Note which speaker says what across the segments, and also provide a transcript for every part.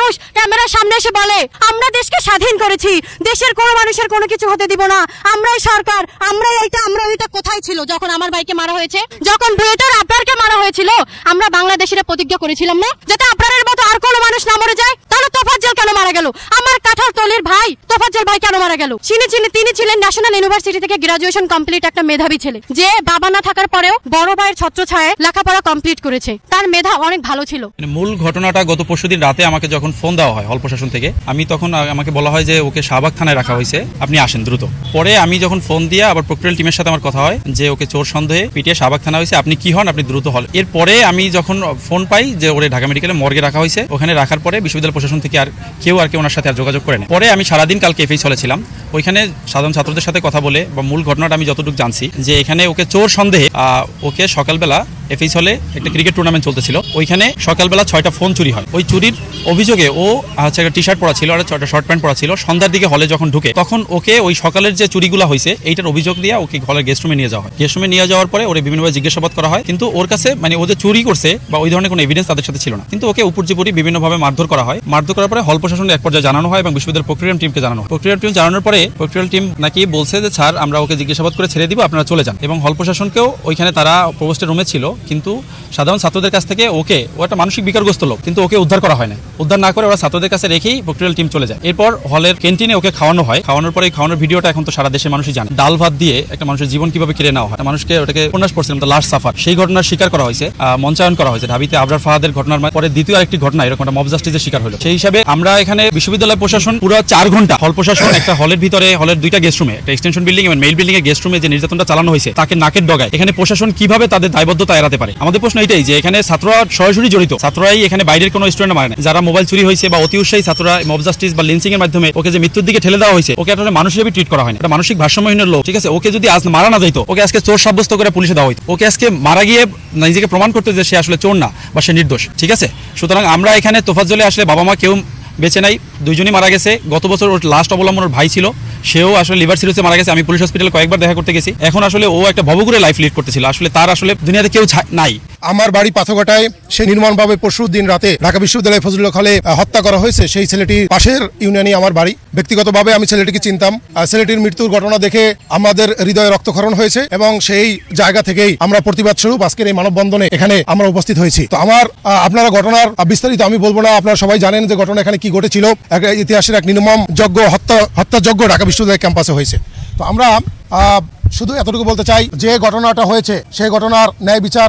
Speaker 1: মানুষ ক্যামেরার সামনে এসে বলে আমরা দেশকে স্বাধীন করেছি, দেশের কোনো মানুষের কোনো কিছু হতে দিব না, আমরাই সরকার, আমরাই এইটা, আমরা ওইটা, কোথায় ছিল যখন আমার ভাইকে মারা হয়েছে, যখন বুয়েটের আবরারকে মারা হয়েছিল? আমরা বাংলাদেশের প্রতিজ্ঞা করেছিলাম না যাতে আবরারের মতো আর কোনো মানুষ না মরে যায়? তাহলে তোফাজ্জল কেন মারা গেল? আমার কাঁঠালতলির ভাই তোফাজ্জল ভাই কেন মারা গেল? তিনি ছিলেন ন্যাশনাল ইউনিভার্সিটি থেকে গ্রাজুয়েশন কমপ্লিট একটা মেধাবী ছেলে, যে বাবা না থাকার পরেও বড় ভাইয়ের ছত্রছায়ায় লেখাপড়া কমপ্লিট করেছে। তার মেধা অনেক ভালো ছিল।
Speaker 2: মূল ঘটনাটা গত পরশুদিন রাতে আমাকে যখন ফোন দেওয়া হয় হল প্রশাসন থেকে, আমি তখন আমাকে বলা হয় যে ওকে শাহবাগ থানায় রাখা হয়েছে, আপনি আসেন দ্রুত। পরে আমি যখন ফোন দিয়ে আবার প্রক্রিয়াল টিমের সাথে আমার কথা হয় যে ওকে চোর সন্দেহে পিটিয়ে শাহবাগ থানা হয়েছে, আপনি কি হন, আপনি দ্রুত হল। এরপরে আমি যখন ফোন পাই যে ওরে ঢাকা মেডিকেলে মর্গে রাখা হয়েছে, ওখানে রাখার পরে বিশ্ববিদ্যালয় প্রশাসন থেকে আর কেউ ওনার সাথে আর যোগাযোগ করে না। পরে আমি সারাদিন কালকে এফএইচ হলে ছিলাম, ওইখানে সাধারণ ছাত্রদের সাথে কথা বলে বা মূল ঘটনাটা আমি যতটুকু জানছি যে এখানে ওকে চোর সন্দেহে ওকে সকালবেলা এফএইচ হলে একটা ক্রিকেট টুর্নামেন্ট চলতেছিল, ওইখানে সকালবেলা 6টা ফোন চুরি হয়। ওই চুরির অভিযোগে ও হচ্ছে একটা টি শার্ট পরা ছিল আর 6টা শর্ট প্যান্ট পরা ছিল। সন্ধ্যার দিকে হলে যখন ঢুকে তখন ওকে ওই সকালের যে চুরিগুলো হয়েছে এইটার অভিযোগ দিয়ে ওকে হলের গেস্ট রুমে নিয়ে যাওয়া হয়। গেস্ট রুমে নিয়ে যাওয়ার পরে ওরে বিভিন্নভাবে জিজ্ঞাসাবাদ করা হয়, কিন্তু ওর কাছে মানে ও যে চুরি করছে বা ওই ধরনের কোনো এভিডেন্স তাদের সাথে ছিল না। কিন্তু ওকে উপর্যুপরি বিভিন্নভাবে মারধর করা হয়। মারধর করার পরে হল প্রশাসনের এক পর্যায়ে জানানো হয় এবং বিশ্ববিদ্যালয় প্রক্রিয়াল টিমকে জানানো হয়। প্রক্রিয়াল টিম জানানোর পরে প্রক্রিয়াল টিম নাকি বলছে যে স্যার আমরা ওকে জিজ্ঞাসাবাদ করে ছেড়ে দিব, আপনারা চলে যান। এবং হল প্রশাসনকেও ওইখানে তারা প্রভোস্টের রুমে ছিল, কিন্তু সাধারণ ছাত্রদের কাছ থেকে ও একটা মানসিক বিকারগ্রস্ত লোক, কিন্তু ওকে উদ্ধার করা হয় না। উদ্ধার না করে ওরা ছাত্রদের কাছে রেখেই প্রক্রিয়াল টিম চলে যায়। এরপর হলের ক্যান্টিনে ওকে খাওয়ানো হয়। খাওয়ানোর পরে খাওয়ানোর ভিডিওটা এখন তো সারা দেশের মানুষই জানে। ডাল ভাত দিয়ে একটা মানুষের জীবন কিভাবে কেড়ে নেওয়া হয়, মানুষকে ওটাকে উপন্যাস পড়ছিলাম তো লাস্ট সাফার, সেই ঘটনার শিকার করা হয়েছে, মঞ্চায়ন করা হয়েছে। ঢাবিতে আবরার ফাহাদের ঘটনার পরে দ্বিতীয় আরেকটি ঘটনা এরকম একটা মব জাস্টিসের শিকার হলো। সেই হিসাবে আমরা এখানে বিশ্ববিদ্যালয় প্রশাসন পুরো 4 ঘন্টা হল প্রশাসন একটা হলের ভিতরে হলের 2টা গেস্ট রুমে, একটা এক্সটেনশন বিল্ডিং এবং মেইল বিল্ডিং এর গেস্ট রুমে যে নির্যাতনটা চালানো হয়েছে তাকে নাকের ডগায় এখানে প্রশাসন কিভাবে তাদের দায়বদ্ধতা এড়াতে পারে? আমাদের প্রশ্ন এটাই যে এখানে ছাত্ররা সরাসরি জড়িত, ছাত্ররাই এখানে বাইরের কোনো স্টুডেন্ট মারে না। যারা মোবাইল চুরি হয়েছে বা অতি উৎসাহী ছাত্ররা মব জাস্টিস বা লিঞ্চিং এর মাধ্যমে ওকে যে মৃত্যুর দিকে ঠেলে দেওয়া হয়েছে, ওকে একটা মানুষ হিসেবে ট্রিট করা হয় না, একটা মানসিক ভারসাম্যহীন লোক। ঠিক আছে, ওকে যদি আজ মারা না যাইতো, ওকে আজকে চোর সাব্যস্ত করে পুলিশে দেওয়া হইতো, ওকে আজকে মারা গিয়ে নিজেকে প্রমাণ করতে যে সে আসলে চোর না বা সে নির্দোষ। ঠিক আছে, সুতরাং আমরা এখানে তোফাজ্জলে আসলে বাবা মা কেউ বেঁচে নাই, 2জনই মারা গেছে। গত বছর ওর লাস্ট অবলম্বন ওর ভাই ছিল, সেও আসলে লিভার সিরোসে মারা গেছে। আমি পুলিশ হসপিটালে কয়েকবার দেখা করতে গেছি। এখন আসলে ও একটা ভবঘুরে লাইফ লিড করতেছিল, আসলে তার আসলে দুনিয়াতে কেউ নাই।
Speaker 3: আমার বাড়ি পাথরঘাটায় সে নির্মমভাবে পরশু দিন রাতে ঢাকা বিশ্ববিদ্যালয় ফজলুল হলে হত্যা করা হয়েছে। সেই ছেলেটির পাশের ইউনিয়নই আমার বাড়ি। ব্যক্তিগতভাবে আমি ছেলেটিকে চিনতাম। ছেলেটির মৃত্যুর ঘটনা দেখে আমাদের হৃদয়ে রক্তক্ষরণ হয়েছে এবং সেই জায়গা থেকেই আমরা প্রতিবাদ স্বরূপ আজকের এই মানববন্ধনে এখানে আমরা উপস্থিত হয়েছি। তো আপনারা ঘটনার বিস্তারিত আমি বলবো না, আপনারা সবাই জানেন যে ঘটনা এখানে কি ঘটেছিল। ইতিহাসের এক নির্মম যজ্ঞ, হত্যাযজ্ঞ ঢাকা বিশ্ববিদ্যালয় ক্যাম্পাসে হয়েছে। তো আমরা শুধু এতটুকু বলতে চাই যে ঘটনাটা হয়েছে সেই ঘটনার ন্যায় বিচার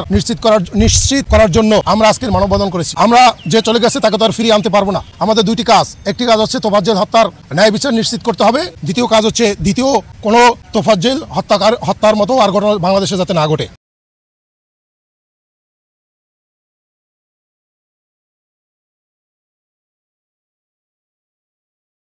Speaker 3: নিশ্চিত করার জন্য আমরা আজকের মানববন্ধন করেছি। আমরা যে চলে গেছে তাকে তো আর ফিরিয়ে আনতে পারবো না। আমাদের 2টি কাজ, একটি কাজ হচ্ছে তোফাজ্জল হত্যার ন্যায় বিচার নিশ্চিত করতে হবে, দ্বিতীয় কাজ হচ্ছে কোনো তোফাজ্জল হত্যার মতো আর ঘটনা বাংলাদেশে যাতে না ঘটে।